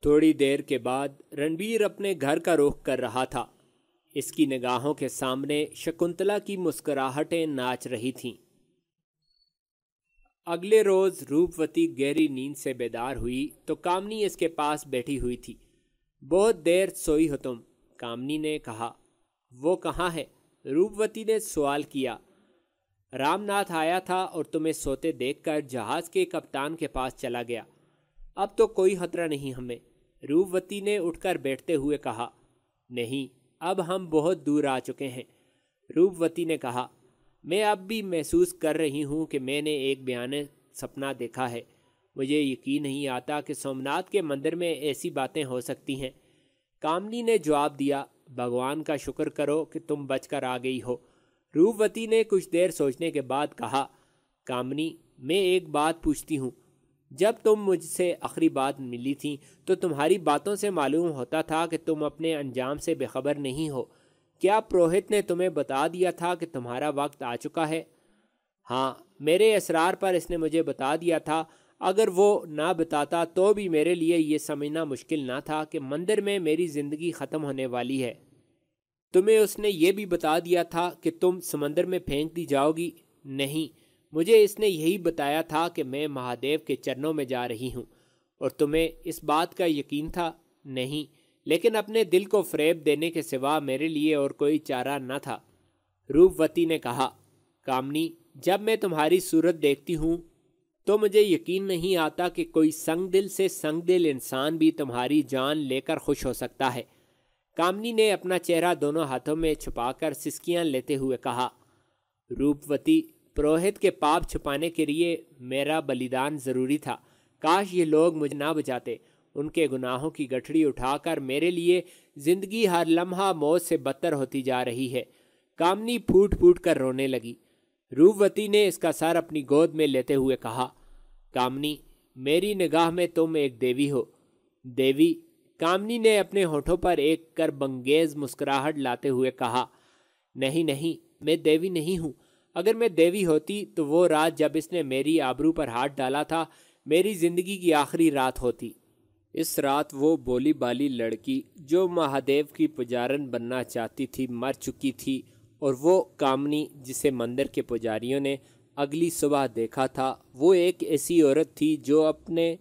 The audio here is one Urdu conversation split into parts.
تھوڑی دیر کے بعد رنبیر اپنے گھر کا رخ کر رہا تھا۔ اس کی نگاہوں کے سامنے شکنتلا کی مسکراہٹیں ناچ رہی تھیں۔ اگلے روز روپوتی گہری نیند سے بیدار ہوئی تو کامنی اس کے پاس بیٹھی ہوئی تھی۔ بہت دیر سوئی ہو تم؟ کامنی نے کہا۔ وہ کہاں ہے؟ روپوتی نے سوال کیا۔ رام ناتھ آیا تھا اور تمہیں سوتے دیکھ کر جہاز کے کپتان کے پاس چلا گیا۔ اب تو کوئی خطرہ نہیں ہمیں، روپوتی نے اٹھ کر بیٹھتے ہوئے کہا۔ نہیں، اب ہم بہت دور آ چکے ہیں، روپوتی نے کہا۔ میں اب بھی محسوس کر رہی ہوں کہ میں نے ایک بیانہ سپنا دیکھا ہے۔ مجھے یقین نہیں آتا کہ سومناتھ کے مندر میں ایسی باتیں ہو سکتی ہیں۔ کامنی نے جواب دیا۔ بھگوان کا شکر کرو کہ تم بچ کر آ گئی ہو، روپوتی نے کچھ دیر سوچنے کے بعد کہا۔ کامنی، میں ایک بات پوچھتی ہوں، جب تم مجھ سے آخری بات ملی تھی تو تمہاری باتوں سے معلوم ہوتا تھا کہ تم اپنے انجام سے بے خبر نہیں ہو۔ کیا پروہت نے تمہیں بتا دیا تھا کہ تمہارا وقت آ چکا ہے؟ ہاں، میرے اسرار پر اس نے مجھے بتا دیا تھا۔ اگر وہ نہ بتاتا تو بھی میرے لیے یہ سمجھنا مشکل نہ تھا کہ مندر میں میری زندگی ختم ہونے والی ہے۔ تمہیں اس نے یہ بھی بتا دیا تھا کہ تم سمندر میں پھینک دی جاؤ گی؟ نہیں، مجھے اس نے یہی بتایا تھا کہ میں مہادیو کے چرنوں میں جا رہی ہوں۔ اور تمہیں اس بات کا یقین تھا؟ نہیں، لیکن اپنے دل کو فریب دینے کے سوا میرے لیے اور کوئی چارہ نہ تھا، روپوتی نے کہا۔ کامنی، جب میں تمہاری صورت دیکھتی ہوں تو مجھے یقین نہیں آتا کہ کوئی سنگ دل سے سنگ دل انسان بھی تمہاری جان لے کر خوش ہو سکتا ہے۔ کامنی نے اپنا چہرہ دونوں ہاتھوں میں چھپا کر سسکیاں لیتے ہوئے کہا۔ روپوتی، پروہت کے پاپ چھپانے کے لیے میرا بلیدان ضروری تھا۔ کاش یہ لوگ مجھے نہ بچاتے۔ ان کے گناہوں کی گٹھڑی اٹھا کر میرے لیے زندگی ہر لمحہ موت سے بدتر ہوتی جا رہی ہے۔ کامنی پھوٹ پھوٹ کر رونے لگی۔ روپوتی نے اس کا سر اپنی گود میں لیتے ہوئے کہا۔ کامنی، میری نگاہ میں تم ایک دیوی ہو۔ دیوی؟ کامنی نے اپنے ہونٹوں پر ایک کرب انگیز مسکراہٹ لاتے ہوئے کہا۔ نہیں نہیں، میں دیوی نہیں ہوں۔ اگر میں دیوی ہوتی تو وہ رات جب اس نے میری آبرو پر ہاتھ ڈالا تھا میری زندگی کی آخری رات ہوتی۔ اس رات وہ بولی بالی لڑکی جو مہادیو کی پجارن بننا چاہتی تھی مر چکی تھی، اور وہ کامنی جسے مندر کے پجاریوں نے اگلی صبح دیکھا تھا، وہ ایک ایسی عورت تھی جو اپنے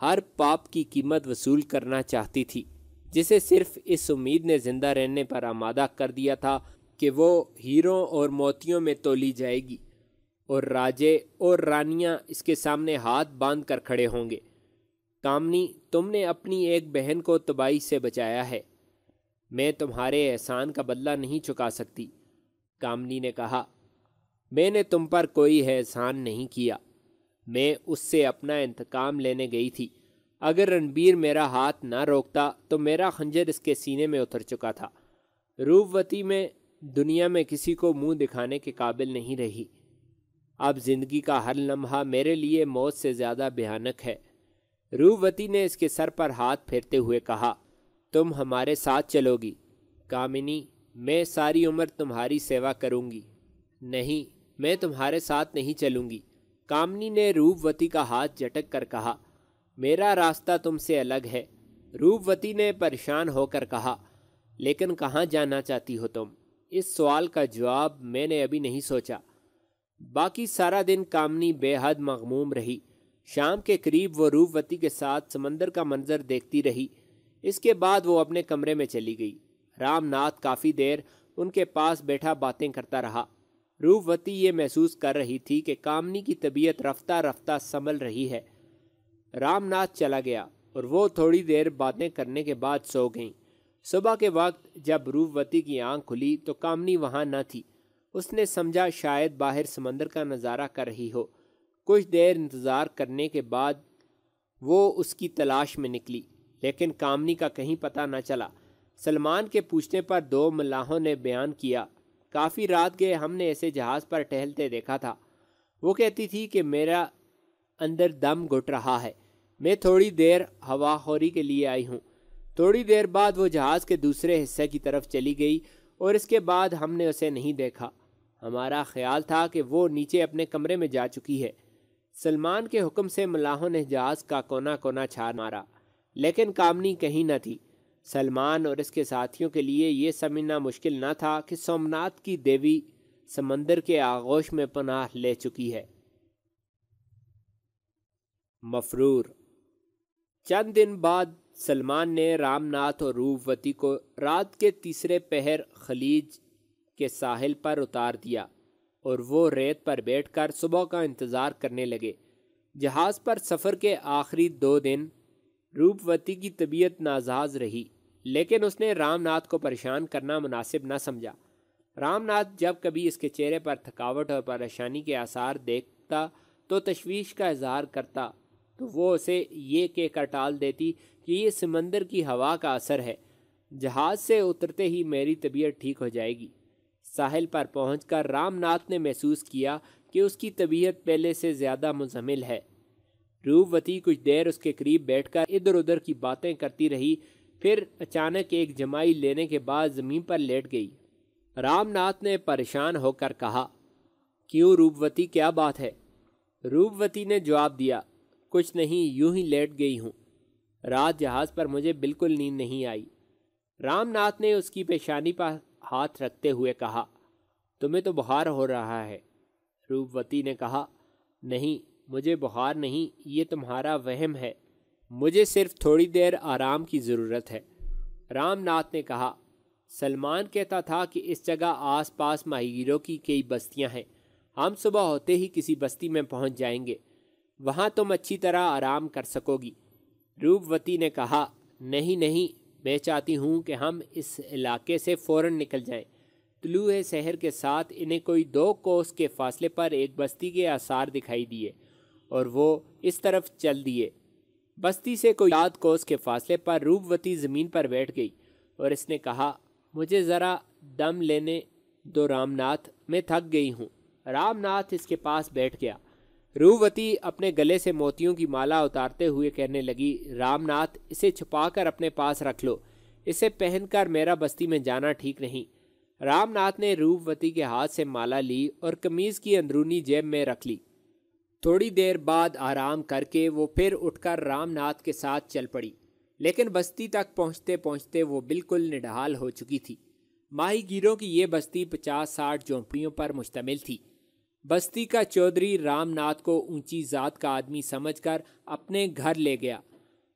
ہر پاپ کی قیمت وصول کرنا چاہتی تھی، جسے صرف اس امید نے زندہ رہنے پر آمادہ کر دیا تھا کہ وہ ہیروں اور موتیوں میں تولی جائے گی، اور راجے اور رانیاں اس کے سامنے ہاتھ باندھ کر کھڑے ہوں گے۔ کامنی، تم نے اپنی ایک بہن کو تباہی سے بچایا ہے۔ میں تمہارے احسان کا بدلہ نہیں چکا سکتی، کامنی نے کہا۔ میں نے تم پر کوئی احسان نہیں کیا، میں اس سے اپنا انتقام لینے گئی تھی۔ اگر رنبیر میرا ہاتھ نہ روکتا تو میرا خنجر اس کے سینے میں اتر چکا تھا۔ روپوتی، میں دنیا میں کسی کو منہ دکھانے کے قابل نہیں رہی۔ اب زندگی کا ہر لمحہ میرے لیے موت سے زیادہ بھیانک ہے۔ روپوتی نے اس کے سر پر ہاتھ پھیرتے ہوئے کہا۔ تم ہمارے ساتھ چلو گی؟ کامنی، میں ساری عمر تمہاری سیوا کروں گی۔ نہیں، میں تمہارے ساتھ نہیں چلوں گی، کامنی نے روپوتی کا ہاتھ جھٹک کر کہا۔ میرا راستہ تم سے الگ ہے، روپوتی نے پریشان ہو کر کہا۔ لیکن کہاں جانا چاہتی ہو تم؟ اس سوال کا جواب میں نے ابھی نہیں سوچا۔ باقی سارا دن کامنی بے حد مغموم رہی۔ شام کے قریب وہ روپوتی کے ساتھ سمندر کا منظر دیکھتی رہی۔ اس کے بعد وہ اپنے کمرے میں چلی گئی۔ رام ناتھ کافی دیر ان کے پاس بیٹھا باتیں کرتا رہا۔ روپوتی یہ محسوس کر رہی تھی کہ کامنی کی طبیعت رفتہ رفتہ سنبھل رہی ہے۔ رام ناتھ چلا گیا اور وہ تھوڑی دیر باتیں کرنے کے بعد سو گئیں۔ صبح کے وقت جب روپوتی کی آنکھ کھلی تو کامنی وہاں نہ تھی۔ اس نے سمجھا شاید باہر سمندر کا نظارہ کر رہی ہو۔ کچھ دیر انتظار کرنے کے بعد وہ اس کی تلاش میں نکلی، لیکن کامنی کا کہیں پتہ نہ چلا۔ سلمان کے پوچھنے پر دو ملاحوں نے بیان کیا، کافی رات گئے ہم نے اسے جہاز پر ٹہلتے دیکھا تھا۔ وہ کہتی تھی کہ میرا اندر دم گھٹ رہا ہے، میں تھوڑی دیر ہوا خوری کے لیے آئی ہوں۔ تھوڑی دیر بعد وہ جہاز کے دوسرے حصے کی طرف چلی گئی اور اس کے بعد ہم نے اسے نہیں دیکھا۔ ہمارا خیال تھا کہ وہ نیچے اپنے کمرے میں جا چکی ہے۔ سلمان کے حکم سے ملاحوں نے جہاز کا کونا کونا چھان مارا۔ لیکن کامنی کہیں نہ تھی۔ سلمان اور اس کے ساتھیوں کے لیے یہ سمجھنا مشکل نہ تھا کہ سومناتھ کی دیوی سمندر کے آغوش میں پناہ لے چکی ہے۔ مفرور۔ چند دن بعد سلمان نے رام ناتھ اور روپوتی کو رات کے تیسرے پہر خلیج کے ساحل پر اتار دیا اور وہ ریت پر بیٹھ کر صبح کا انتظار کرنے لگے۔ جہاز پر سفر کے آخری 2 دن روپوتی کی طبیعت ناساز رہی، لیکن اس نے رام ناتھ کو پریشان کرنا مناسب نہ سمجھا۔ رام ناتھ جب کبھی اس کے چہرے پر تھکاوٹ اور پریشانی کے آثار دیکھتا تو تشویش کا اظہار کرتا تو وہ اسے یہ کہہ کر ٹال دیتی کہ یہ سمندر کی ہوا کا اثر ہے، جہاز سے اترتے ہی میری طبیعت ٹھیک ہو جائے گی۔ ساحل پر پہنچ کر رام ناتھ نے محسوس کیا کہ اس کی طبیعت پہلے سے زیادہ مزمل ہے۔ روپوتی کچھ دیر اس کے قریب بیٹھ کر ادھر ادھر کی باتیں کرتی رہی، پھر اچانک ایک جمائی لینے کے بعد زمین پر لیٹ گئی۔ رام ناتھ نے پریشان ہو کر کہا، کیوں روپوتی، کیا بات ہے؟ روپوتی نے جواب دیا، کچھ نہیں، یوں ہی لیٹ گئی ہوں، رات جہاز پر مجھے بالکل نیند نہیں آئی۔ رام ناتھ نے اس کی پیشانی پر ہاتھ رکھتے ہوئے کہا، تمہیں تو بخار ہو رہا ہے۔ روپوتی نے کہا، نہیں، مجھے بخار نہیں، یہ تمہارا وہم ہے، مجھے صرف تھوڑی دیر آرام کی ضرورت ہے۔ رام ناتھ نے کہا، سلمان کہتا تھا کہ اس جگہ آس پاس ماہی گیروں کی کئی بستیاں ہیں، ہم صبح ہوتے ہی کسی بستی میں پہنچ جائیں گے، وہاں تم اچھی طرح آرام کر سکو گی۔ روپوتی نے کہا، نہیں نہیں، میں چاہتی ہوں کہ ہم اس علاقے سے فوراً نکل جائیں۔ طلوع سحر کے ساتھ انہیں کوئی 2 کوس کے فاصلے پر ایک بستی کے آثار دکھائی دیے اور وہ اس طرف چل دیے۔ بستی سے کوئی 7 کوس کے فاصلے پر روپوتی زمین پر بیٹھ گئی اور اس نے کہا، مجھے ذرا دم لینے دو رام ناتھ، میں تھک گئی ہوں۔ رام ناتھ اس کے پاس بیٹھ گیا۔ روپوتی اپنے گلے سے موتیوں کی مالا اتارتے ہوئے کہنے لگی، رام ناتھ، اسے چھپا کر اپنے پاس رکھ لو، اسے پہن کر میرا بستی میں جانا ٹھیک نہیں۔ رام ناتھ نے روپوتی کے ہاتھ سے مالا لی اور قمیض کی اندرونی جیب میں رکھ لی۔ تھوڑی دیر بعد آرام کر کے وہ پھر اٹھ کر رام ناتھ کے ساتھ چل پڑی، لیکن بستی تک پہنچتے پہنچتے وہ بالکل نڈھال ہو چکی تھی۔ ماہی گیروں کی یہ بستی 50-60 جھونپڑیوں پر مشتمل تھی۔ بستی کا چودھری رام ناتھ کو اونچی ذات کا آدمی سمجھ کر اپنے گھر لے گیا۔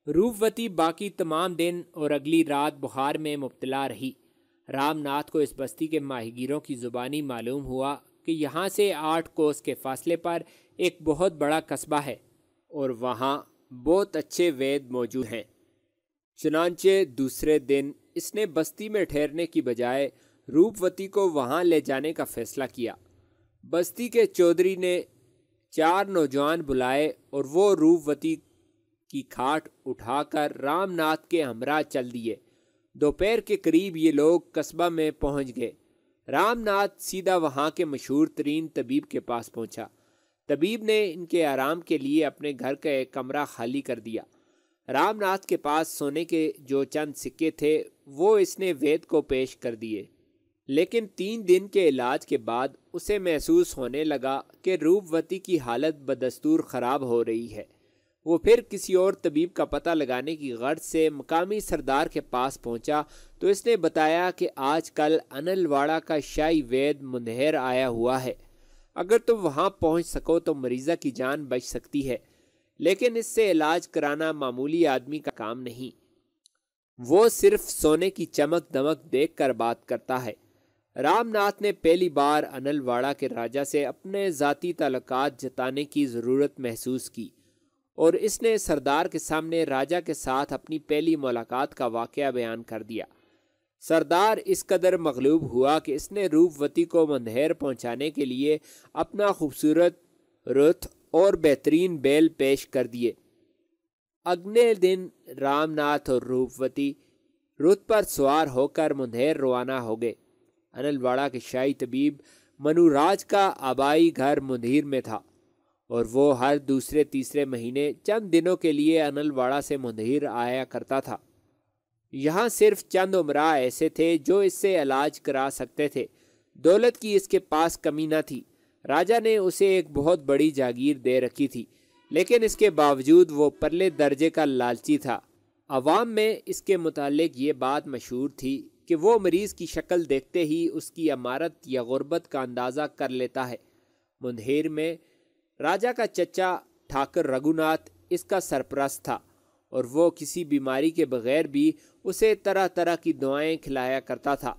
روپوتی باقی تمام دن اور اگلی رات بخار میں مبتلا رہی۔ رام ناتھ کو اس بستی کے ماہی گیروں کی زبانی معلوم ہوا کہ یہاں سے 8 کوس کے فاصلے پر ایک بہت بڑا قصبہ ہے اور وہاں بہت اچھے وید موجود ہیں۔ چنانچہ دوسرے دن اس نے بستی میں ٹھہرنے کی بجائے روپوتی کو وہاں لے جانے کا فیصلہ کیا۔ بستی کے چودھری نے 4 نوجوان بلائے اور وہ روپوتی کی کھاٹ اٹھا کر رام ناتھ کے ہمراہ چل دیے۔ دوپہر کے قریب یہ لوگ قصبہ میں پہنچ گئے۔ رام ناتھ سیدھا وہاں کے مشہور ترین طبیب کے پاس پہنچا۔ طبیب نے ان کے آرام کے لیے اپنے گھر کا ایک کمرہ خالی کر دیا۔ رام ناتھ کے پاس سونے کے جو چند سکے تھے وہ اس نے وید کو پیش کر دیے، لیکن 3 دن کے علاج کے بعد اسے محسوس ہونے لگا کہ روپوتی کی حالت بدستور خراب ہو رہی ہے۔ وہ پھر کسی اور طبیب کا پتہ لگانے کی غرض سے مقامی سردار کے پاس پہنچا تو اس نے بتایا کہ آج کل انل واڑہ کا شاہی وید مندہر آیا ہوا ہے، اگر تم وہاں پہنچ سکو تو مریضہ کی جان بچ سکتی ہے، لیکن اس سے علاج کرانا معمولی آدمی کا کام نہیں، وہ صرف سونے کی چمک دمک دیکھ کر بات کرتا ہے۔ رام ناتھ نے پہلی بار انل واڑہ کے راجا سے اپنے ذاتی تعلقات جتانے کی ضرورت محسوس کی اور اس نے سردار کے سامنے راجا کے ساتھ اپنی پہلی ملاقات کا واقعہ بیان کر دیا۔ سردار اس قدر مغلوب ہوا کہ اس نے روپوتی کو مندہر پہنچانے کے لیے اپنا خوبصورت رتھ اور بہترین بیل پیش کر دیے۔ اگلے دن رام ناتھ اور روپوتی رتھ پر سوار ہو کر مندہر روانہ ہو گئے۔ انل واڑہ کے شاہی طبیب منوراج کا آبائی گھر مندہر میں تھا اور وہ ہر دوسرے تیسرے مہینے چند دنوں کے لیے انل واڑہ سے مندہر آیا کرتا تھا۔ یہاں صرف چند امراء ایسے تھے جو اس سے علاج کرا سکتے تھے۔ دولت کی اس کے پاس کمی نہ تھی۔ راجا نے اسے ایک بہت بڑی جاگیر دے رکھی تھی، لیکن اس کے باوجود وہ پرلے درجے کا لالچی تھا۔ عوام میں اس کے متعلق یہ بات مشہور تھی کہ وہ مریض کی شکل دیکھتے ہی اس کی امارت یا غربت کا اندازہ کر لیتا ہے۔ مندھیر میں راجا کا چچا ٹھاکر رگھوناتھ اس کا سرپرست تھا اور وہ کسی بیماری کے بغیر بھی اسے طرح طرح کی دعائیں کھلایا کرتا تھا۔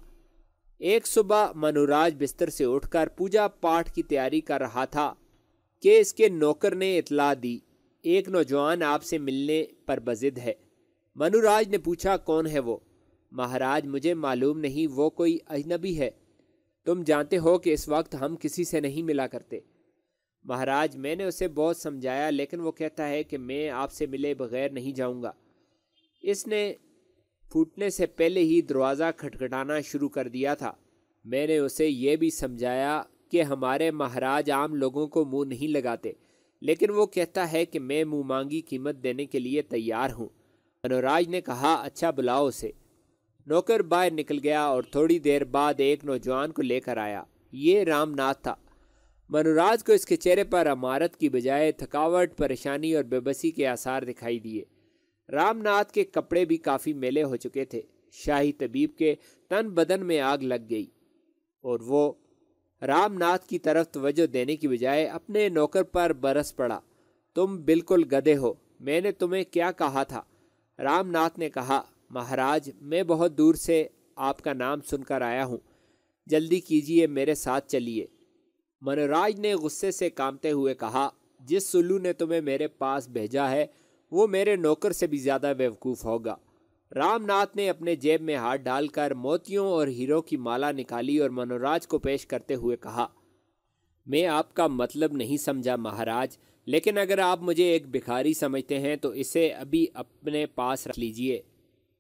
ایک صبح منوراج بستر سے اٹھ کر پوجا پاٹ کی تیاری کر رہا تھا کہ اس کے نوکر نے اطلاع دی، ایک نوجوان آپ سے ملنے پر بضد ہے۔ منوراج نے پوچھا، کون ہے وہ؟ مہاراج، مجھے معلوم نہیں، وہ کوئی اجنبی ہے۔ تم جانتے ہو کہ اس وقت ہم کسی سے نہیں ملا کرتے۔ مہاراج، میں نے اسے بہت سمجھایا لیکن وہ کہتا ہے کہ میں آپ سے ملے بغیر نہیں جاؤں گا۔ اس نے پھوٹنے سے پہلے ہی دروازہ کھٹکھٹانا شروع کر دیا تھا۔ میں نے اسے یہ بھی سمجھایا کہ ہمارے مہاراج عام لوگوں کو منہ نہیں لگاتے، لیکن وہ کہتا ہے کہ میں منہ مانگی قیمت دینے کے لیے تیار ہوں۔ منوراج نے کہا، اچھا بلاؤ اسے۔ نوکر باہر نکل گیا اور تھوڑی دیر بعد ایک نوجوان کو لے کر آیا۔ یہ رام ناتھ تھا۔ منوراج کو اس کے چہرے پر امارت کی بجائے تھکاوٹ، پریشانی اور بے بسی کے آثار دکھائی دیے۔ رام ناتھ کے کپڑے بھی کافی میلے ہو چکے تھے۔ شاہی طبیب کے تن بدن میں آگ لگ گئی اور وہ رام ناتھ کی طرف توجہ دینے کی بجائے اپنے نوکر پر برس پڑا۔ تم بالکل گدھے ہو، میں نے تمہیں کیا کہا تھا؟ رام ناتھ نے کہا، مہاراج، میں بہت دور سے آپ کا نام سن کر آیا ہوں، جلدی کیجیے، میرے ساتھ چلیے۔ منوراج نے غصے سے کانپتے ہوئے کہا، جس سلو نے تمہیں میرے پاس بھیجا ہے وہ میرے نوکر سے بھی زیادہ بیوقوف ہوگا۔ رام ناتھ نے اپنے جیب میں ہاتھ ڈال کر موتیوں اور ہیروں کی مالا نکالی اور منوراج کو پیش کرتے ہوئے کہا، میں آپ کا مطلب نہیں سمجھا مہاراج، لیکن اگر آپ مجھے ایک بھکاری سمجھتے ہیں تو اسے ابھی اپنے پاس رکھ لیجئے۔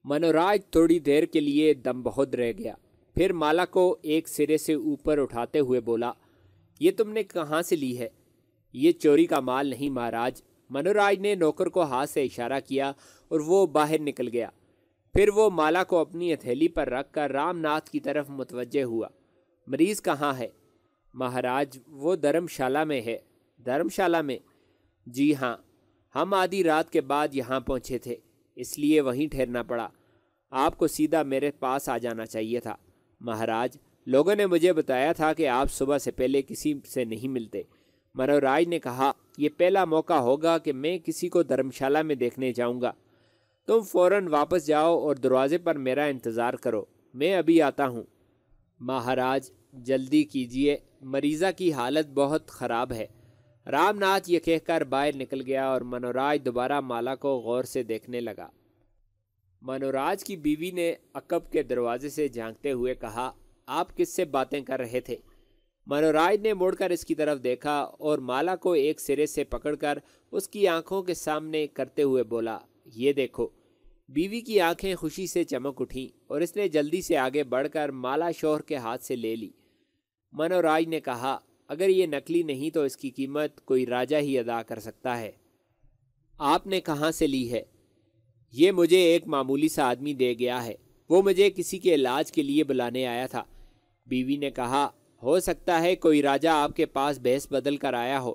منوراج تھوڑی دیر کے لیے دم بہت رہ گیا، پھر مالا کو ایک سرے سے اوپر اٹھاتے ہوئے بولا، یہ تم نے کہاں سے لی ہے؟ یہ چوری کا مال نہیں مہاراج۔ منوراج نے نوکر کو ہاتھ سے اشارہ کیا اور وہ باہر نکل گیا۔ پھر وہ مالا کو اپنی ہتھیلی پر رکھ کر رام ناتھ کی طرف متوجہ ہوا۔ مریض کہاں ہے؟ مہاراج، وہ دھرم شالہ میں ہے۔ دھرم شالہ میں؟ جی ہاں، ہم آدھی رات کے بعد یہاں پہنچے تھے، اس لیے وہیں ٹھہرنا پڑا۔ آپ کو سیدھا میرے پاس آ جانا چاہیے تھا۔ مہاراج، لوگوں نے مجھے بتایا تھا کہ آپ صبح سے پہلے کسی سے نہیں ملتے۔ منوراج نے کہا، یہ پہلا موقع ہوگا کہ میں کسی کو دھرم شالہ میں دیکھنے جاؤں گا۔ تم فوراً واپس جاؤ اور دروازے پر میرا انتظار کرو، میں ابھی آتا ہوں۔ مہاراج، جلدی کیجیے، مریضہ کی حالت بہت خراب ہے۔ رام ناتھ یہ کہہ کر باہر نکل گیا اور منوراج دوبارہ مالا کو غور سے دیکھنے لگا۔ منوراج کی بیوی نے عقب کے دروازے سے جھانکتے ہوئے کہا، آپ کس سے باتیں کر رہے تھے؟ منوراج نے مڑ کر اس کی طرف دیکھا اور مالا کو ایک سرے سے پکڑ کر اس کی آنکھوں کے سامنے کرتے ہوئے بولا، یہ دیکھو۔ بیوی کی آنکھیں خوشی سے چمک اٹھیں اور اس نے جلدی سے آگے بڑھ کر مالا شوہر کے ہاتھ سے لے لی۔ منوراج نے کہا، اگر یہ نکلی نہیں تو اس کی قیمت کوئی راجہ ہی ادا کر سکتا ہے۔ آپ نے کہاں سے لی ہے؟ یہ مجھے ایک معمولی سا آدمی دے گیا ہے، وہ مجھے کسی کے علاج کے لیے بلانے آیا تھا۔ بیوی نے کہا، ہو سکتا ہے کوئی راجہ آپ کے پاس بھیس بدل کر آیا ہو۔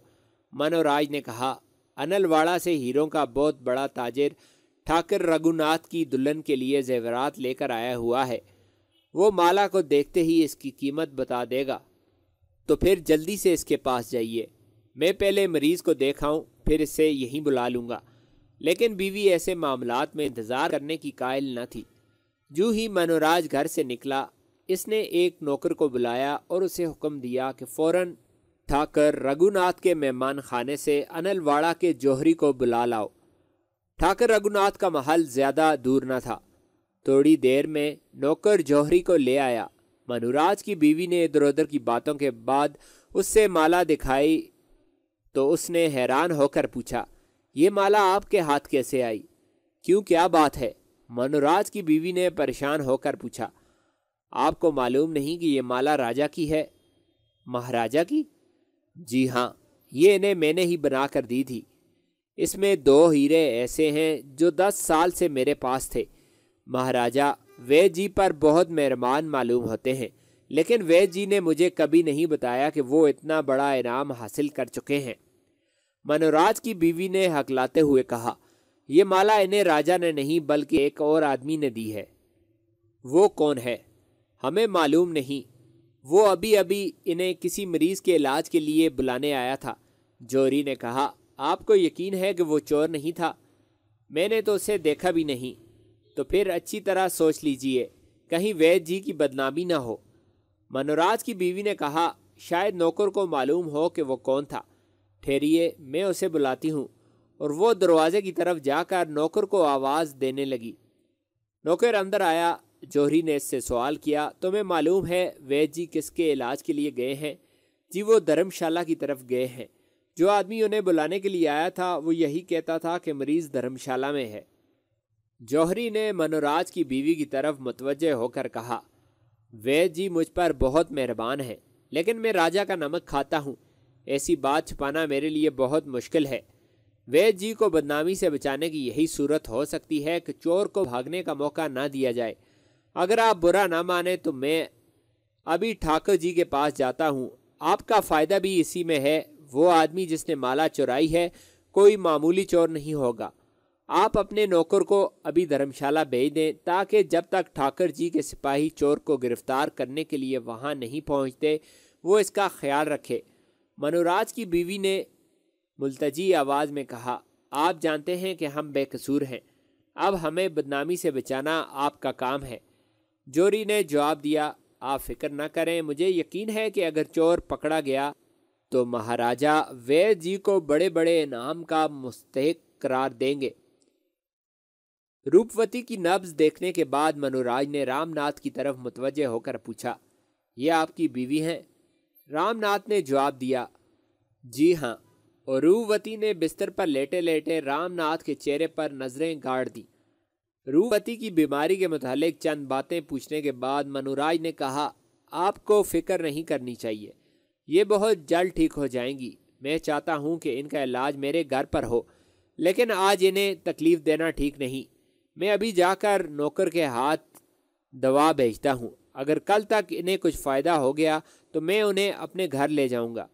منوراج نے کہا، انلواڑہ سے ہیروں کا بہت بڑا تاجر ٹھاکر رگھوناتھ کی دلہن کے لیے زیورات لے کر آیا ہوا ہے، وہ مالا کو دیکھتے ہی اس کی قیمت بتا دے گا، تو پھر جلدی سے اس کے پاس جائیے۔ میں پہلے مریض کو دیکھاؤں، پھر اسے یہیں بلا لوں گا۔ لیکن بیوی ایسے معاملات میں انتظار کرنے کی قائل نہ تھی۔ جو ہی منوراج گھر سے نکلا، اس نے ایک نوکر کو بلایا اور اسے حکم دیا کہ فوراً ٹھاکر رگھوناتھ کے مہمان خانے سے انلواڑہ کے جوہری کو بلا لاؤ۔ ٹھاکر رگھوناتھ کا محل زیادہ دور نہ تھا۔ تھوڑی دیر میں نوکر جوہری کو لے آیا۔ منوراج کی بیوی نے ادھر ادھر کی باتوں کے بعد اس سے مالا دکھائی تو اس نے حیران ہو کر پوچھا، یہ مالا آپ کے ہاتھ کیسے آئی؟ کیوں، کیا بات ہے؟ منوراج کی بیوی نے پریشان ہو کر پوچھا، آپ کو معلوم نہیں کہ یہ مالا راجہ کی ہے؟ مہاراجہ کی؟ جی ہاں، یہ انہیں میں نے ہی بنا کر دی تھی۔ اس میں 2 ہیرے ایسے ہیں جو 10 سال سے میرے پاس تھے۔ مہاراجہ وید جی پر بہت مہربان معلوم ہوتے ہیں، لیکن وید جی نے مجھے کبھی نہیں بتایا کہ وہ اتنا بڑا انعام حاصل کر چکے ہیں۔ منوراج کی بیوی نے ہکلاتے ہوئے کہا، یہ مالا انہیں راجا نے نہیں بلکہ ایک اور آدمی نے دی ہے۔ وہ کون ہے؟ ہمیں معلوم نہیں۔ وہ ابھی انہیں کسی مریض کے علاج کے لیے بلانے آیا تھا۔ جوہری نے کہا، آپ کو یقین ہے کہ وہ چور نہیں تھا؟ میں نے تو اسے دیکھا بھی نہیں۔ تو پھر اچھی طرح سوچ لیجئے، کہیں وید جی کی بدنامی نہ ہو۔ منوراج کی بیوی نے کہا، شاید نوکر کو معلوم ہو کہ وہ کون تھا۔ ٹھہریے، میں اسے بلاتی ہوں۔ اور وہ دروازے کی طرف جا کر نوکر کو آواز دینے لگی۔ نوکر اندر آیا۔ جوہری نے اس سے سوال کیا، تمہیں معلوم ہے وید جی کس کے علاج کے لیے گئے ہیں؟ جی وہ دھرم شالہ کی طرف گئے ہیں۔ جو آدمی انہیں بلانے کے لیے آیا تھا وہ یہی کہتا تھا کہ مریض دھرم شالہ میں ہے۔ جوہری نے منوراج کی بیوی کی طرف متوجہ ہو کر کہا، وید جی مجھ پر بہت مہربان ہیں، لیکن میں راجا کا نمک کھاتا ہوں۔ ایسی بات چھپانا میرے لیے بہت مشکل ہے۔ وید جی کو بدنامی سے بچانے کی یہی صورت ہو سکتی ہے کہ چور کو بھاگنے کا موقع نہ دیا جائے۔ اگر آپ برا نہ مانیں تو میں ابھی ٹھاکر جی کے پاس جاتا ہوں۔ آپ کا فائدہ بھی اسی میں ہے۔ وہ آدمی جس نے مالا چورائی ہے کوئی معمولی چور نہیں ہوگا۔ آپ اپنے نوکر کو ابھی دھرم شالہ بھیج دیں تاکہ جب تک ٹھاکر جی کے سپاہی چور کو گرفتار کرنے کے لیے وہاں نہیں پہنچتے وہ اس کا خیال رکھے۔ منوراج کی بیوی نے ملتجی آواز میں کہا، آپ جانتے ہیں کہ ہم بے قصور ہیں۔ اب ہمیں بدنامی سے بچانا آپ کا کام ہے۔ جوہری نے جواب دیا، آپ فکر نہ کریں، مجھے یقین ہے کہ اگر چور پکڑا گیا تو مہاراجہ وید جی کو بڑے بڑے انعام کا مستحق قرار دیں گے۔ روپوتی کی نبض دیکھنے کے بعد منوراج نے رام ناتھ کی طرف متوجہ ہو کر پوچھا، یہ آپ کی بیوی ہیں؟ رام ناتھ نے جواب دیا، جی ہاں۔ اور روپوتی نے بستر پر لیٹے لیٹے رام ناتھ کے چہرے پر نظریں گاڑ دی۔ روپوتی کی بیماری کے متعلق چند باتیں پوچھنے کے بعد منوراج نے کہا، آپ کو فکر نہیں کرنی چاہیے، یہ بہت جلد ٹھیک ہو جائیں گی۔ میں چاہتا ہوں کہ ان کا علاج میرے گھر پر ہو، لیکن آج انہیں تکلیف دینا ٹھیک نہیں۔ میں ابھی جا کر نوکر کے ہاتھ دوا بھیجتا ہوں۔ اگر کل تک انہیں کچھ فائدہ ہو گیا تو میں انہیں اپنے گھر لے جاؤں گا۔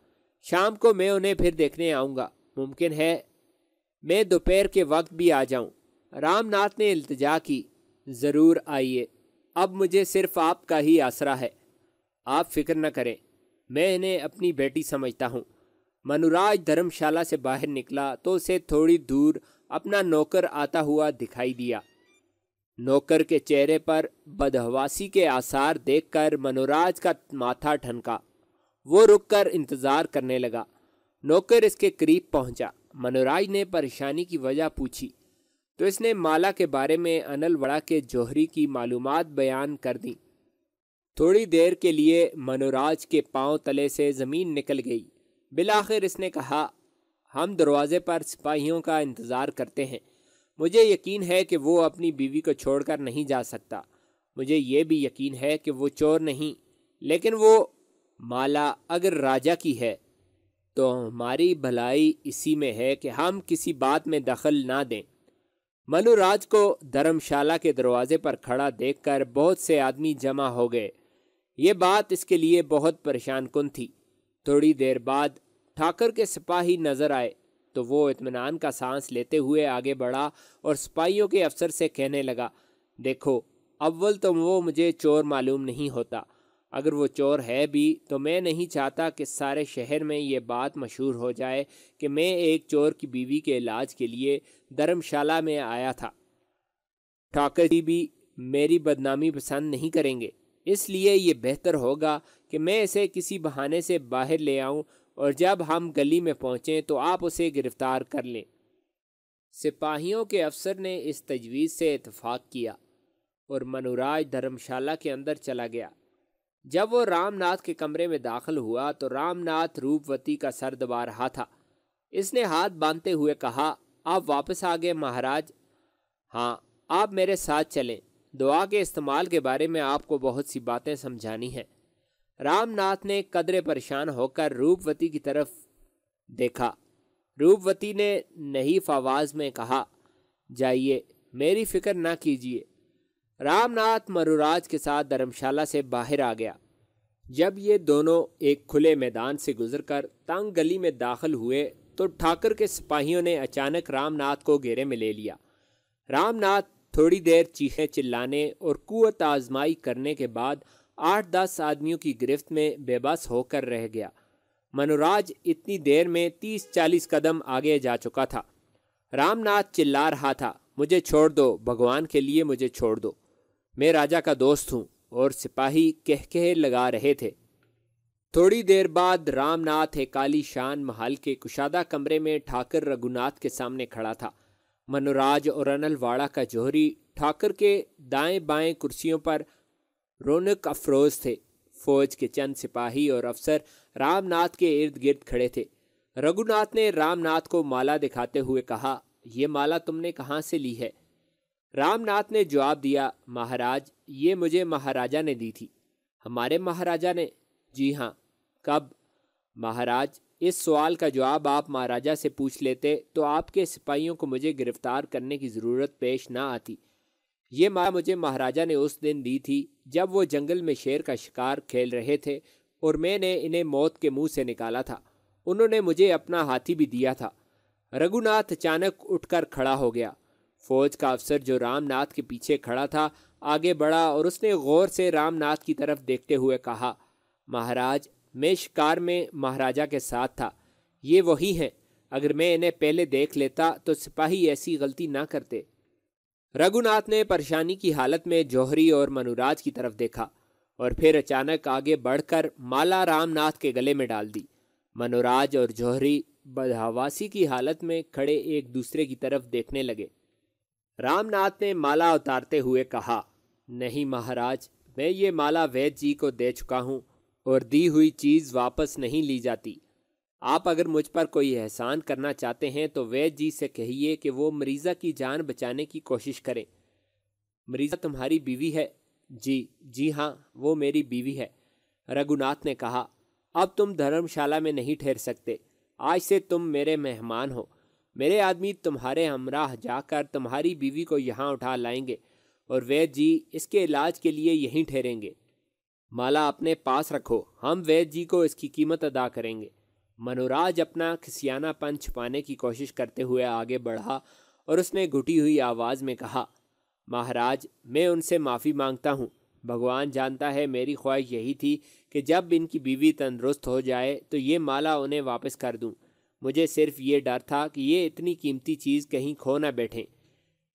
شام کو میں انہیں پھر دیکھنے آؤں گا۔ ممکن ہے میں دوپہر کے وقت بھی آ جاؤں۔ رام ناتھ نے التجا کی، ضرور آئیے، اب مجھے صرف آپ کا ہی آسرا ہے۔ آپ فکر نہ کریں، میں انہیں اپنی بیٹی سمجھتا ہوں۔ منوراج دھرم شالہ سے باہر نکلا تو اسے تھوڑی دور اپنا نوکر آتا ہوا دکھائی دیا۔ نوکر کے چہرے پر بدحواسی کے آثار دیکھ کر منوراج کا ماتھا ٹھنکا۔ وہ رک کر انتظار کرنے لگا۔ نوکر اس کے قریب پہنچا۔ منوراج نے پریشانی کی وجہ پوچھی تو اس نے مالا کے بارے میں انل وڑا کے جوہری کی معلومات بیان کر دیں۔ تھوڑی دیر کے لیے منوراج کے پاؤں تلے سے زمین نکل گئی۔ بالآخر اس نے کہا، ہم دروازے پر سپاہیوں کا انتظار کرتے ہیں۔ مجھے یقین ہے کہ وہ اپنی بیوی کو چھوڑ کر نہیں جا سکتا۔ مجھے یہ بھی یقین ہے کہ وہ چور نہیں، لیکن وہ مالا اگر راجا کی ہے تو ہماری بھلائی اسی میں ہے کہ ہم کسی بات میں دخل نہ دیں۔ منوراج کو دھرم شالہ کے دروازے پر کھڑا دیکھ کر بہت سے آدمی جمع ہو گئے۔ یہ بات اس کے لیے بہت پریشان کن تھی۔ تھوڑی دیر بعد ٹھاکر کے سپاہی نظر آئے تو وہ اطمینان کا سانس لیتے ہوئے آگے بڑھا اور سپاہیوں کے افسر سے کہنے لگا، دیکھو، اول تو وہ مجھے چور معلوم نہیں ہوتا۔ اگر وہ چور ہے بھی تو میں نہیں چاہتا کہ سارے شہر میں یہ بات مشہور ہو جائے کہ میں ایک چور کی بیوی کے علاج کے لیے دھرم شالہ میں آیا تھا۔ ٹھاکر جی بھی میری بدنامی پسند نہیں کریں گے، اس لیے یہ بہتر ہوگا کہ میں اسے کسی بہانے سے باہر لے آؤں اور جب ہم گلی میں پہنچیں تو آپ اسے گرفتار کر لیں۔ سپاہیوں کے افسر نے اس تجویز سے اتفاق کیا اور منوراج دھرم شالہ کے اندر چلا گیا۔ جب وہ رام ناتھ کے کمرے میں داخل ہوا تو رام ناتھ روپوتی کا سر دبا رہا تھا۔ اس نے ہاتھ باندھتے ہوئے کہا، آپ واپس آ گئے مہاراج؟ ہاں، آپ میرے ساتھ چلیں۔ دعا کے استعمال کے بارے میں آپ کو بہت سی باتیں سمجھانی ہیں۔ رام ناتھ نے قدرے پریشان ہو کر روپوتی کی طرف دیکھا۔ روپوتی نے نحیف آواز میں کہا، جائیے، میری فکر نہ کیجیے۔ رام ناتھ منوراج کے ساتھ دھرم شالہ سے باہر آ گیا۔ جب یہ دونوں ایک کھلے میدان سے گزر کر تنگ گلی میں داخل ہوئے تو ٹھاکر کے سپاہیوں نے اچانک رام ناتھ کو گھیرے میں لے لیا۔ رام ناتھ تھوڑی دیر چیخیں چلانے اور قوت آزمائی کرنے کے بعد 8-10 آدمیوں کی گرفت میں بے بس ہو کر رہ گیا۔ منوراج اتنی دیر میں 30-40 قدم آگے جا چکا تھا۔ رام ناتھ چلا رہا تھا، مجھے چھوڑ دو، بھگوان کے لیے مجھے چھوڑ دو، میں راجا کا دوست ہوں، اور سپاہی کہکہے لگا رہے تھے۔ تھوڑی دیر بعد رام ناتھ ایک عالی شان محل کے کشادہ کمرے میں ٹھاکر رگھوناتھ کے سامنے کھڑا تھا۔ منوراج اور انل واڑہ کا جوہری ٹھاکر کے دائیں بائیں کرسیوں پر رونق افروز تھے۔ فوج کے چند سپاہی اور افسر رام ناتھ کے ارد گرد کھڑے تھے۔ رگھوناتھ نے رام ناتھ کو مالا دکھاتے ہوئے کہا، یہ مالا تم نے کہاں سے لی ہے؟ رام ناتھ نے جواب دیا، مہاراج یہ مجھے مہاراجا نے دی تھی۔ ہمارے مہاراجا نے؟ جی ہاں۔ کب؟ مہاراج اس سوال کا جواب آپ مہاراجا سے پوچھ لیتے تو آپ کے سپاہیوں کو مجھے گرفتار کرنے کی ضرورت پیش نہ آتی۔ یہ مالا مجھے مہاراجا نے اس دن دی تھی جب وہ جنگل میں شیر کا شکار کھیل رہے تھے اور میں نے انہیں موت کے منہ سے نکالا تھا۔ انہوں نے مجھے اپنا ہاتھی بھی دیا تھا۔ رگھوناتھ اچانک اٹھ کر کھڑا ہو گیا۔ فوج کا افسر جو رام ناتھ کے پیچھے کھڑا تھا آگے بڑھا اور اس نے غور سے رام ناتھ کی طرف دیکھتے ہوئے کہا، مہاراج میں شکار میں مہاراجا کے ساتھ تھا، یہ وہی ہیں، اگر میں انہیں پہلے دیکھ لیتا تو سپاہی ایسی غلطی نہ کرتے۔ رگھوناتھ نے پریشانی کی حالت میں جوہری اور منوراج کی طرف دیکھا اور پھر اچانک آگے بڑھ کر مالا رام ناتھ کے گلے میں ڈال دی۔ منوراج اور جوہری بدحواسی کی حالت میں کھڑے ایک دوسرے کی طرف دیکھنے لگے۔ رام ناتھ نے مالا اتارتے ہوئے کہا، نہیں مہاراج، میں یہ مالا وید جی کو دے چکا ہوں اور دی ہوئی چیز واپس نہیں لی جاتی۔ آپ اگر مجھ پر کوئی احسان کرنا چاہتے ہیں تو وید جی سے کہیے کہ وہ مریضہ کی جان بچانے کی کوشش کریں۔ مریضہ تمہاری بیوی ہے؟ جی ہاں، وہ میری بیوی ہے۔ رگھوناتھ نے کہا، اب تم دھرم شالہ میں نہیں ٹھہر سکتے، آج سے تم میرے مہمان ہو۔ میرے آدمی تمہارے ہمراہ جا کر تمہاری بیوی کو یہاں اٹھا لائیں گے اور وید جی اس کے علاج کے لیے یہیں ٹھہریں گے۔ مالا اپنے پاس رکھو، ہم وید جی کو اس کی قیمت ادا کریں گے۔ منوراج اپنا کھسیانہ پن چھپانے کی کوشش کرتے ہوئے آگے بڑھا اور اس نے گھٹی ہوئی آواز میں کہا، مہاراج میں ان سے معافی مانگتا ہوں، بھگوان جانتا ہے میری خواہش یہی تھی کہ جب ان کی بیوی تندرست ہو جائے تو یہ مالا انہیں واپس کر دوں۔ مجھے صرف یہ ڈر تھا کہ یہ اتنی قیمتی چیز کہیں کھو نہ بیٹھیں۔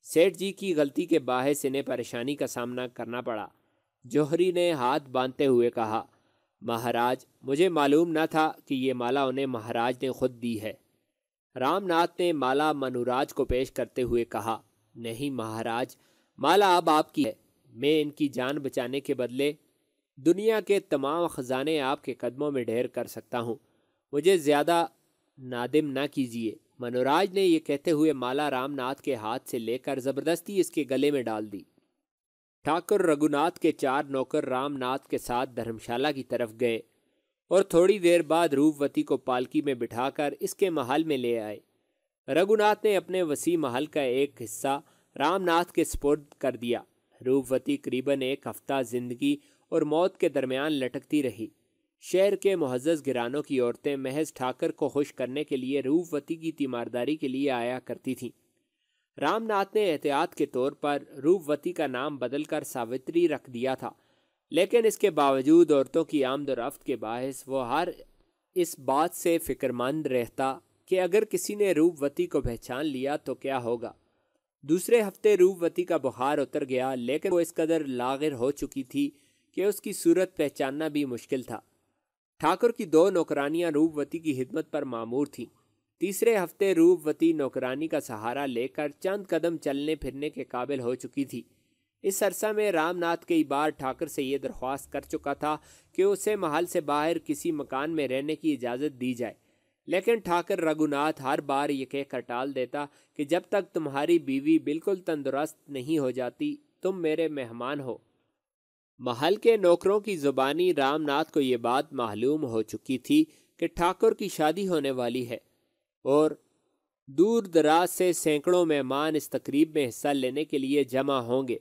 سیٹھ جی کی غلطی کے باعث انہیں پریشانی کا سامنا کرنا پڑا۔ جوہری نے ہاتھ باندھتے ہوئے کہا، مہاراج مجھے معلوم نہ تھا کہ یہ مالا انہیں مہاراج نے خود دی ہے۔ رام ناتھ نے مالا منوراج کو پیش کرتے ہوئے کہا، نہیں مہاراج، مالا اب آپ کی ہے، میں ان کی جان بچانے کے بدلے دنیا کے تمام خزانے آپ کے قدموں میں ڈھیر کر سکتا ہوں، مجھے زیادہ نادم نہ کیجیے۔ منوراج نے یہ کہتے ہوئے مالا رام ناتھ کے ہاتھ سے لے کر زبردستی اس کے گلے میں ڈال دی۔ ٹھاکر رگھوناتھ کے 4 نوکر رام ناتھ کے ساتھ دھرمشالہ کی طرف گئے اور تھوڑی دیر بعد روپوتی کو پالکی میں بٹھا کر اس کے محل میں لے آئے۔ رگھوناتھ نے اپنے وسیع محل کا ایک حصہ رام ناتھ کے سپرد کر دیا۔ روپوتی قریباً 1 ہفتہ زندگی اور موت کے درمیان لٹکتی رہی۔ شہر کے معزز گرانوں کی عورتیں محض ٹھاکر کو خوش کرنے کے لیے روپوتی کی تیمارداری کے لیے آیا کرتی تھیں۔ رام ناتھ نے احتیاط کے طور پر روپوتی کا نام بدل کر ساوتری رکھ دیا تھا، لیکن اس کے باوجود عورتوں کی آمد و رفت کے باعث وہ ہر اس بات سے فکر مند رہتا کہ اگر کسی نے روپوتی کو پہچان لیا تو کیا ہوگا۔ دوسرے ہفتے روپوتی کا بخار اتر گیا، لیکن وہ اس قدر لاغر ہو چکی تھی کہ اس کی صورت پہچاننا بھی مشکل تھا۔ ٹھاکر کی 2 نوکرانیاں روپوتی کی خدمت پر مامور تھیں۔ تیسرے ہفتے روپوتی نوکرانی کا سہارا لے کر چند قدم چلنے پھرنے کے قابل ہو چکی تھی۔ اس عرصہ میں رام ناتھ کئی بار ٹھاکر سے یہ درخواست کر چکا تھا کہ اسے محل سے باہر کسی مکان میں رہنے کی اجازت دی جائے، لیکن ٹھاکر رگھوناتھ ہر بار یہ کہہ کر ٹال دیتا کہ جب تک تمہاری بیوی بالکل تندرست نہیں ہو جاتی تم میرے مہمان ہو۔ محل کے نوکروں کی زبانی رام ناتھ کو یہ بات معلوم ہو چکی تھی کہ ٹھاکر کی شادی ہونے والی ہے اور دور دراز سے سینکڑوں مہمان اس تقریب میں حصہ لینے کے لیے جمع ہوں گے۔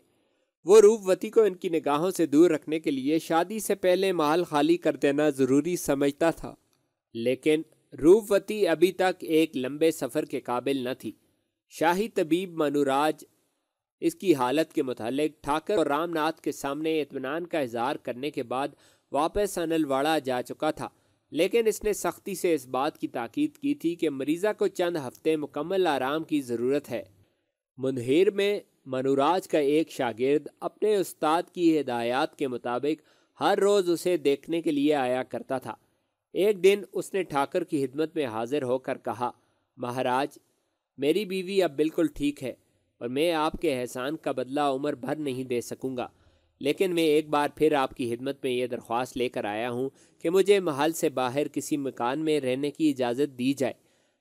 وہ روپوتی کو ان کی نگاہوں سے دور رکھنے کے لیے شادی سے پہلے محل خالی کر دینا ضروری سمجھتا تھا، لیکن روپوتی ابھی تک ایک لمبے سفر کے قابل نہ تھی۔ شاہی طبیب منوراج اس کی حالت کے متعلق ٹھاکر اور رام ناتھ کے سامنے اطمینان کا اظہار کرنے کے بعد واپس انلواڑہ جا چکا تھا، لیکن اس نے سختی سے اس بات کی تاکید کی تھی کہ مریضہ کو چند ہفتے مکمل آرام کی ضرورت ہے۔ مندہیر میں منوراج کا ایک شاگرد اپنے استاد کی ہدایات کے مطابق ہر روز اسے دیکھنے کے لیے آیا کرتا تھا۔ ایک دن اس نے ٹھاکر کی خدمت میں حاضر ہو کر کہا، مہاراج، میری بیوی اب بالکل ٹھیک ہے اور میں آپ کے احسان کا بدلہ عمر بھر نہیں دے سکوں گا، لیکن میں ایک بار پھر آپ کی خدمت میں یہ درخواست لے کر آیا ہوں کہ مجھے محل سے باہر کسی مکان میں رہنے کی اجازت دی جائے۔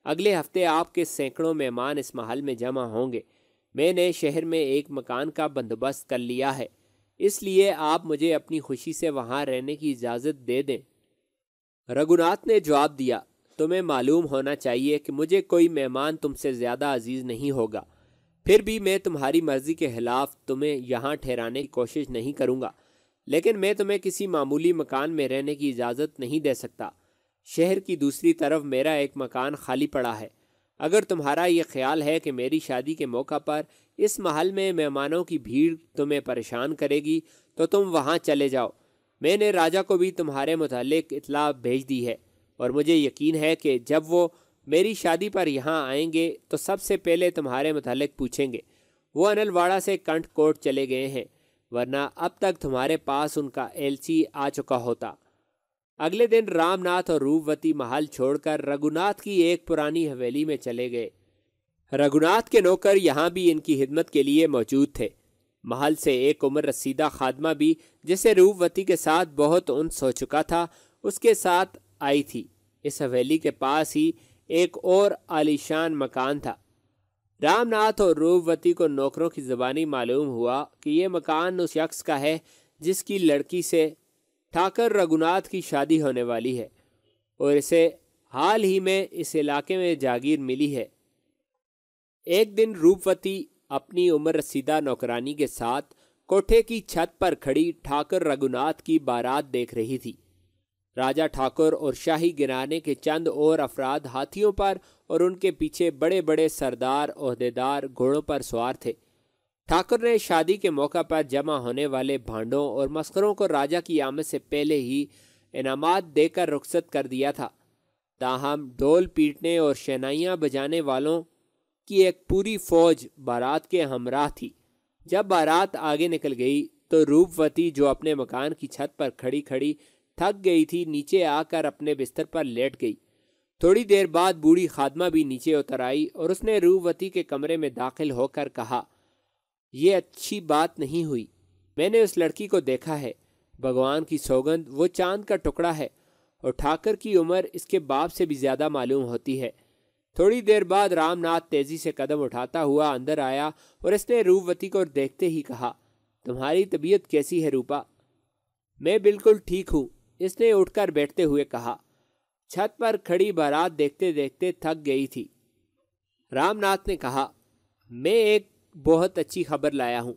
اگلے ہفتے آپ کے سینکڑوں مہمان اس محل میں جمع ہوں گے۔ میں نے شہر میں ایک مکان کا بندوبست کر لیا ہے، اس لیے آپ مجھے اپنی خوشی سے وہاں رہنے کی اجازت دے دیں۔ رگھوناتھ نے جواب دیا، تمہیں معلوم ہونا چاہیے کہ مجھے کوئی مہمان تم سے زیادہ عزیز نہیں ہوگا، پھر بھی میں تمہاری مرضی کے خلاف تمہیں یہاں ٹھہرانے کی کوشش نہیں کروں گا، لیکن میں تمہیں کسی معمولی مکان میں رہنے کی اجازت نہیں دے سکتا۔ شہر کی دوسری طرف میرا ایک مکان خالی پڑا ہے۔ اگر تمہارا یہ خیال ہے کہ میری شادی کے موقع پر اس محل میں مہمانوں کی بھیڑ تمہیں پریشان کرے گی تو تم وہاں چلے جاؤ۔ میں نے راجا کو بھی تمہارے متعلق اطلاع بھیج دی ہے اور مجھے یقین ہے کہ جب وہ میری شادی پر یہاں آئیں گے تو سب سے پہلے تمہارے متعلق پوچھیں گے۔ وہ انلواڑہ سے کنٹھ کوٹ چلے گئے ہیں، ورنہ اب تک تمہارے پاس ان کا ایلچی آ چکا ہوتا۔ اگلے دن رام ناتھ اور روپوتی محل چھوڑ کر رگھوناتھ کی ایک پرانی حویلی میں چلے گئے۔ رگھوناتھ کے نوکر یہاں بھی ان کی خدمت کے لیے موجود تھے۔ محل سے ایک عمر رسیدہ خادمہ بھی جسے روپوتی کے ساتھ بہت انس ہو چکا تھا اس کے ساتھ آئی تھی۔ اس حویلی کے پاس ہی ایک اور عالیشان مکان تھا۔ رام ناتھ اور روپوتی کو نوکروں کی زبانی معلوم ہوا کہ یہ مکان اس شخص کا ہے جس کی لڑکی سے ٹھاکر رگھوناتھ کی شادی ہونے والی ہے اور اسے حال ہی میں اس علاقے میں جاگیر ملی ہے۔ ایک دن روپوتی اپنی عمر رسیدہ نوکرانی کے ساتھ کوٹھے کی چھت پر کھڑی ٹھاکر رگھوناتھ کی بارات دیکھ رہی تھی۔ راجا ٹھاکر اور شاہی گھرانے کے چند اور افراد ہاتھیوں پر اور ان کے پیچھے بڑے بڑے سردار عہدیدار گھوڑوں پر سوار تھے۔ ٹھاکر نے شادی کے موقع پر جمع ہونے والے بھانڈوں اور مسخروں کو راجا کی آمد سے پہلے ہی انعامات دے کر رخصت کر دیا تھا، تاہم ڈھول پیٹنے اور شہنائیاں بجانے والوں کی ایک پوری فوج بارات کے ہمراہ تھی۔ جب بارات آگے نکل گئی تو روپوتی جو اپنے مکان کی چھت پر کھڑی کھڑی تھک گئی تھی، نیچے آ کر اپنے بستر پر لیٹ گئی۔ تھوڑی دیر بعد بوڑھی خادمہ بھی نیچے اتر آئی اور اس نے روپوتی کے کمرے میں داخل ہو کر کہا، یہ اچھی بات نہیں ہوئی۔ میں نے اس لڑکی کو دیکھا ہے، بھگوان کی سوگند وہ چاند کا ٹکڑا ہے اور ٹھاکر کی عمر اس کے باپ سے بھی زیادہ معلوم ہوتی ہے۔ تھوڑی دیر بعد رام ناتھ تیزی سے قدم اٹھاتا ہوا اندر آیا اور اس نے روپوتی کو دیکھتے ہی کہا، تمہاری طبیعت کیسی ہے روپا؟ میں بالکل ٹھیک ہوں، اس نے اٹھ کر بیٹھتے ہوئے کہا۔ چھت پر کھڑی بارات دیکھتے دیکھتے تھک گئی تھی۔ رام ناتھ نے کہا، میں ایک بہت اچھی خبر لایا ہوں۔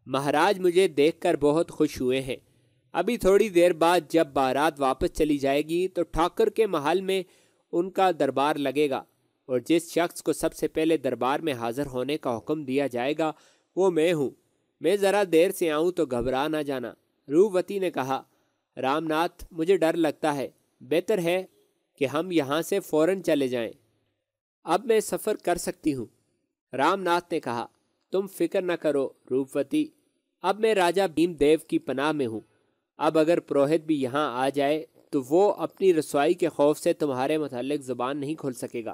مہاراج مجھے دیکھ کر بہت خوش ہوئے ہیں۔ ابھی تھوڑی دیر بعد جب بارات واپس چلی جائے گی تو ٹھاکر کے محل میں ان کا دربار لگے گا اور جس شخص کو سب سے پہلے دربار میں حاضر ہونے کا حکم دیا جائے گا وہ میں ہوں۔ میں ذرا دیر سے آؤں تو گھبرا نہ جانا۔ روپوتی نے کہا، رام ناتھ مجھے ڈر لگتا ہے، بہتر ہے کہ ہم یہاں سے فوراً چلے جائیں۔ اب میں سفر کر سکتی ہوں۔ رام ناتھ نے کہا، تم فکر نہ کرو روپوتی، اب میں راجا بھیم دیو کی پناہ میں ہوں۔ اب اگر پروہت بھی یہاں آ جائے تو وہ اپنی رسوائی کے خوف سے تمہارے متعلق زبان نہیں کھول سکے گا۔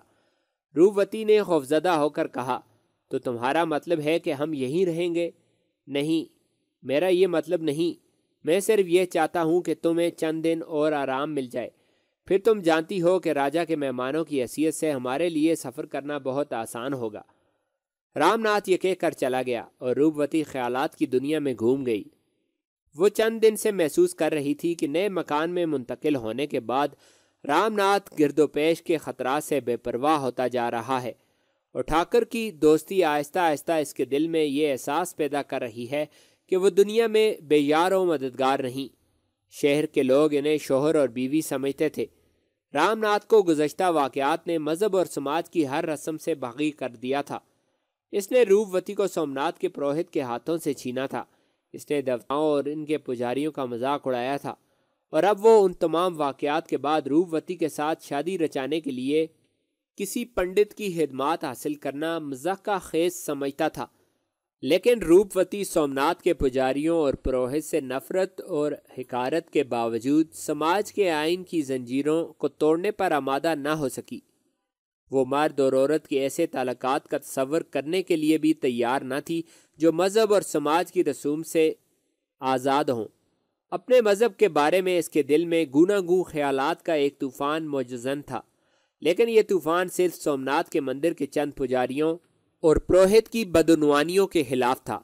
روپوتی نے خوفزدہ ہو کر کہا، تو تمہارا مطلب ہے کہ ہم یہیں رہیں گے؟ نہیں، میرا یہ مطلب نہیں، میں صرف یہ چاہتا ہوں کہ تمہیں چند دن اور آرام مل جائے، پھر تم جانتی ہو کہ راجا کے مہمانوں کی حیثیت سے ہمارے لیے سفر کرنا بہت آسان ہوگا۔ رام ناتھ یہ کہہ کر چلا گیا اور روپوتی خیالات کی دنیا میں گھوم گئی۔ وہ چند دن سے محسوس کر رہی تھی کہ نئے مکان میں منتقل ہونے کے بعد رام ناتھ گرد و پیش کے خطرات سے بے پرواہ ہوتا جا رہا ہے اور ٹھاکر کی دوستی آہستہ آہستہ اس کے دل میں یہ احساس پیدا کر رہی ہے کہ وہ دنیا میں بے یار و مددگار نہیں۔ شہر کے لوگ انہیں شوہر اور بیوی سمجھتے تھے۔ رام ناتھ کو گزشتہ واقعات نے مذہب اور سماج کی ہر رسم سے باغی کر دیا تھا۔ اس نے روپوتی کو سومناتھ کے پروہت کے ہاتھوں سے چھینا تھا۔ اس نے دیوتاؤں اور ان کے پجاریوں کا مذاق اڑایا تھا، اور اب وہ ان تمام واقعات کے بعد روپوتی کے ساتھ شادی رچانے کے لیے کسی پنڈت کی خدمات حاصل کرنا مذاق کا خیز سمجھتا تھا۔ لیکن روپوتی سومناتھ کے پجاریوں اور پروہت سے نفرت اور حقارت کے باوجود سماج کے آئین کی زنجیروں کو توڑنے پر آمادہ نہ ہو سکی۔ وہ مرد اور عورت کے ایسے تعلقات کا تصور کرنے کے لیے بھی تیار نہ تھی جو مذہب اور سماج کی رسوم سے آزاد ہوں۔ اپنے مذہب کے بارے میں اس کے دل میں گوناگوں خیالات کا ایک طوفان موجزن تھا، لیکن یہ طوفان صرف سومناتھ کے مندر کے چند پجاریوں اور پروہت کی بدعنوانیوں کے خلاف تھا۔